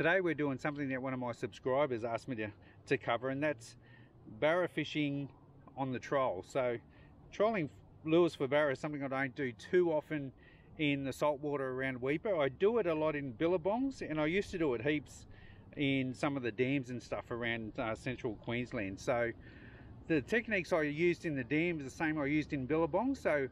today we're doing something that one of my subscribers asked me to cover, and that's barra fishing on the troll. So trolling lures for barra is something I don't do too often in the saltwater around WEIPA. I do it a lot in billabongs, and I used to do it heaps in some of the dams and stuff around central Queensland. So the techniques I used in the dam is the same I used in billabong. So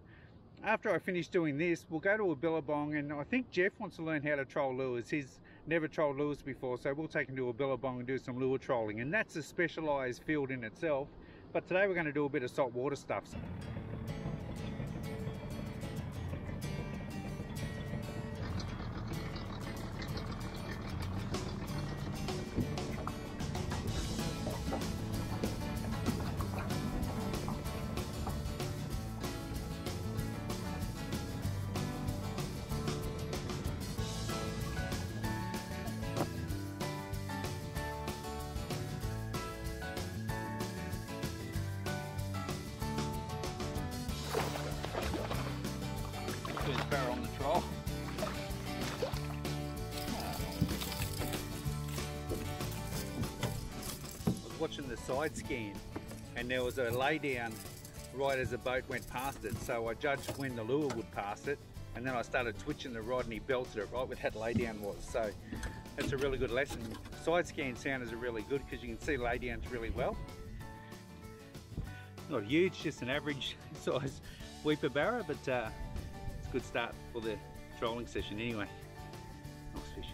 after I finish doing this, we'll go to a billabong, and I think Jeff wants to learn how to troll lures. He's never trolled lures before, so we'll take him to a billabong and do some lure trolling, and that's a specialized field in itself. But today we're going to do a bit of saltwater stuff. Barra on the troll. I was watching the side scan, and there was a lay down right as the boat went past it, so I judged when the lure would pass it, and then I started twitching the rod and he belted it right where that lay down was. So that's a really good lesson. Side scan sounders are really good because you can see lay downs really well. Not huge, just an average size WEIPA barra, but good start for the trolling session anyway. Nice fish.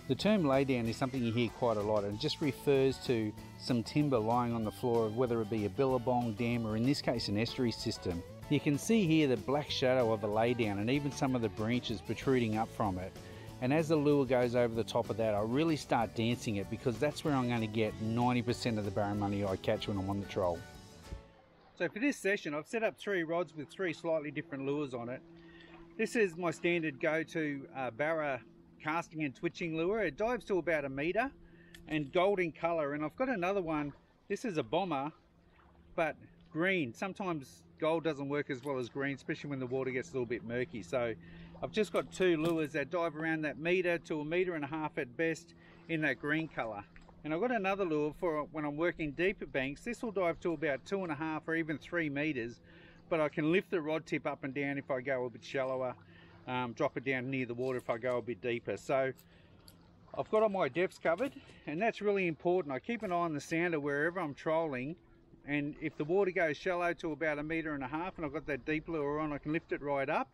The term laydown is something you hear quite a lot, and it just refers to some timber lying on the floor of whether it be a billabong, dam, or in this case an estuary system. You can see here the black shadow of a laydown and even some of the branches protruding up from it. And as the lure goes over the top of that, I really start dancing it, because that's where I'm going to get 90% of the barramundi I catch when I'm on the troll. So for this session, I've set up 3 rods with 3 slightly different lures on it. This is my standard go-to barra casting and twitching lure. It dives to about 1 meter and gold in colour. And I've got another one. This is a bomber, but green. Sometimes gold doesn't work as well as green, especially when the water gets a little bit murky. So I've just got 2 lures that dive around that meter to 1.5 meters at best in that green colour. And I've got another lure for when I'm working deeper banks. This will dive to about 2.5 or even 3 meters, but I can lift the rod tip up and down if I go a bit shallower, drop it down near the water if I go a bit deeper. So I've got all my depths covered, and that's really important. I keep an eye on the sounder wherever I'm trolling, and if the water goes shallow to about 1.5 meters and I've got that deep lure on, I can lift it right up.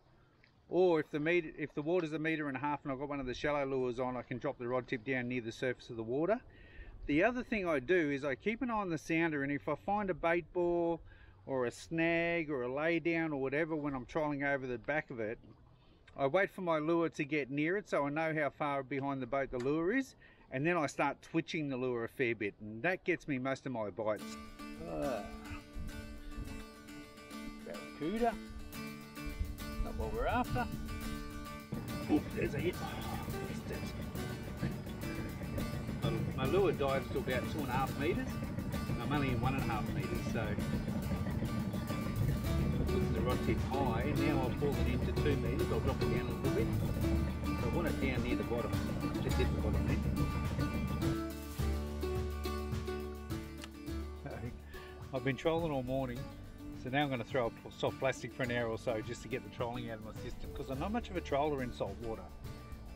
Or if the water's 1.5 meters and I've got one of the shallow lures on, I can drop the rod tip down near the surface of the water. The other thing I do is I keep an eye on the sounder, and if I find a bait ball or a snag or a lay down or whatever when I'm trolling over the back of it, I wait for my lure to get near it so I know how far behind the boat the lure is, and then I start twitching the lure a fair bit, and that gets me most of my bites. Barracuda, not what we're after. Oh, there's a hit. Missed it. My lure dives to about 2.5 meters. I'm only in 1.5 meters, so I put the rod tip high, and now I'll pull it into 2 meters. I'll drop it down a little bit. So I want it down near the bottom. Just hit the bottom there. I've been trolling all morning, so now I'm going to throw a soft plastic for an hour or so just to get the trolling out of my system, because I'm not much of a troller in salt water.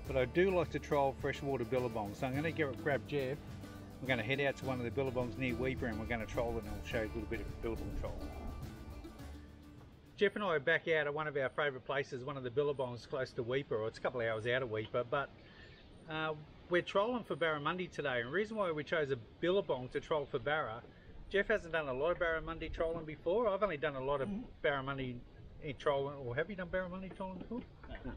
But I do like to troll freshwater billabongs, so I'm going to grab Jeff. We're going to head out to one of the billabongs near WEIPA, and we're going to troll it, and I'll show you a little bit of a billabong troll. Jeff and I are back out at one of our favourite places, one of the billabongs close to WEIPA, or it's a couple of hours out of WEIPA, but we're trolling for barramundi today. And the reason why we chose a billabong to troll for barra, Jeff hasn't done a lot of barramundi trolling before. I've only done a lot of barramundi trolling, or have you done barramundi trolling before? No.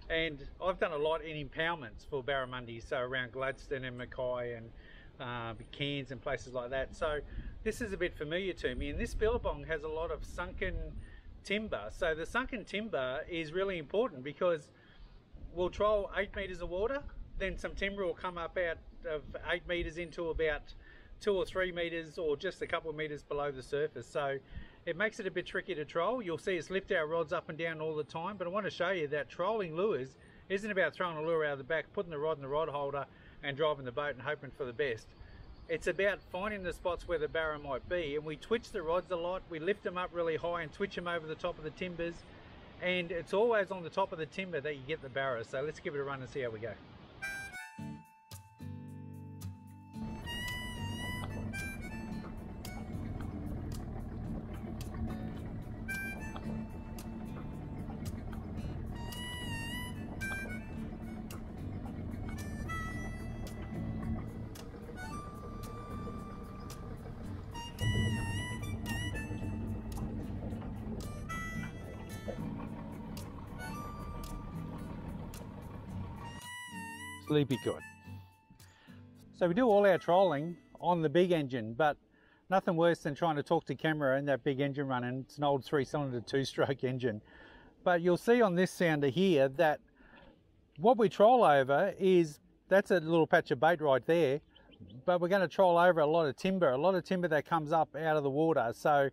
And I've done a lot in impoundments for barramundi, so around Gladstone and Mackay and Cairns and places like that. So this is a bit familiar to me, and this billabong has a lot of sunken timber. So the sunken timber is really important, because we'll troll 8 meters of water, then some timber will come up out of 8 meters into about 2 or 3 meters, or just a couple of meters below the surface. So it makes it a bit tricky to troll. You'll see us lift our rods up and down all the time, but I want to show you that trolling lures isn't about throwing a lure out of the back, putting the rod in the rod holder and driving the boat and hoping for the best. It's about finding the spots where the barra might be, and we twitch the rods a lot. We lift them up really high and twitch them over the top of the timbers, and it's always on the top of the timber that you get the barra. So let's give it a run and see how we go. Sleepy cod. So we do all our trolling on the big engine, but nothing worse than trying to talk to camera and that big engine running. It's an old 3-cylinder 2-stroke engine. But you'll see on this sounder here that what we troll over is, that's a little patch of bait right there, but we're going to troll over a lot of timber that comes up out of the water. So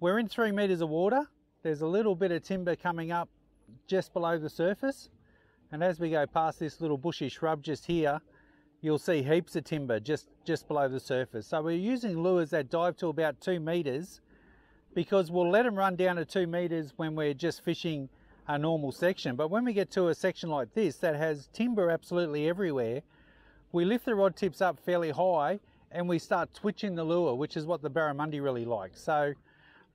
we're in 3 meters of water. There's a little bit of timber coming up just below the surface. And as we go past this little bushy shrub just here, you'll see heaps of timber just below the surface. So we're using lures that dive to about 2 meters because we'll let them run down to 2 meters when we're just fishing a normal section. But when we get to a section like this that has timber absolutely everywhere, we lift the rod tips up fairly high and we start twitching the lure, which is what the barramundi really likes. So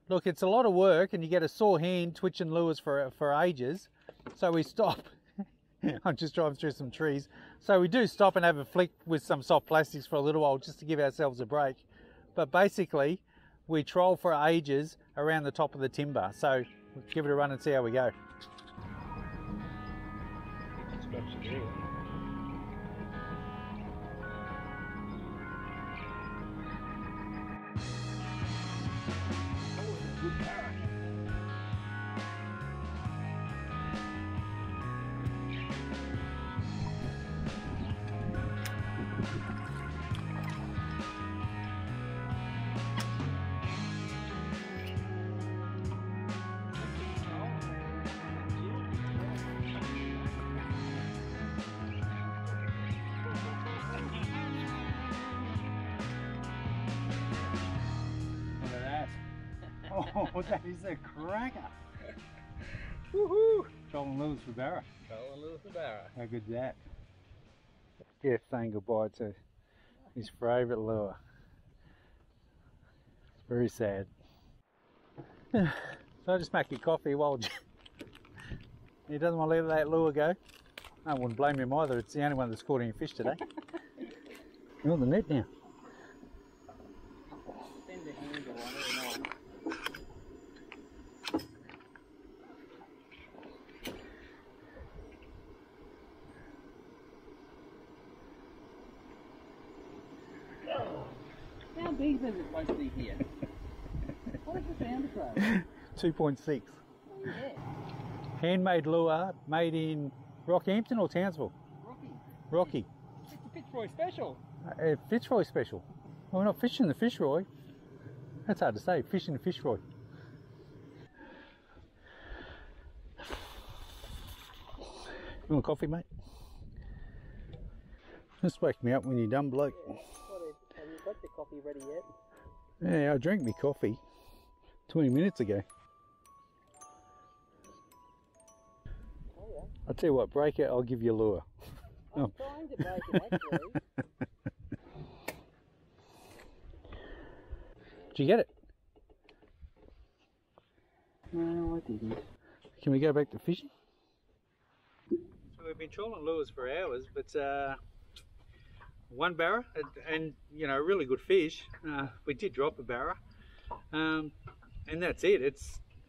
look, it's a lot of work and you get a sore hand twitching lures for ages. So we stop. I'm just driving through some trees. So we do stop and have a flick with some soft plastics for a little while just to give ourselves a break. But basically, we troll for ages around the top of the timber. So we'll give it a run and see how we go. Oh, that is a cracker! Woohoo! Trolling lures for barra. Trolling lures for barra. How good's that? Jeff saying goodbye to his favourite lure. It's very sad. So I just make you coffee while he doesn't want to let that lure go. I wouldn't blame him either. It's the only one that's caught any fish today. You're on the net now. How big is it supposed to be here? What is the sound of 2.6. Oh, yeah. Handmade lure made in Rockhampton or Townsville? Rocky. It's a Fitzroy special. Fitzroy special. Well, we're not fishing the Fitzroy. That's hard to say, fishing the Fitzroy. You want coffee, mate? Just wake me up when you're done, bloke. Yeah. Have you got your coffee ready yet? Yeah, I drank my coffee 20 minutes ago. Oh yeah. I'll tell you what, break it, I'll give you a lure. I'm trying to break it actually. Did you get it? No, I didn't. Can we go back to fishing? So we've been trolling lures for hours, but one barra and you know, a really good fish. We did drop a barra, and that's it.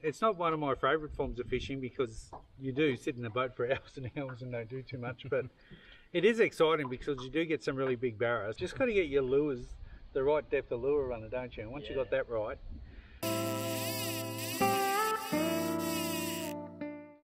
It's not one of my favourite forms of fishing because you do sit in the boat for hours and hours and don't do too much, but it is exciting because you do get some really big barras. Just got to get your lures the right depth of lure runner, don't you? And once you got that right,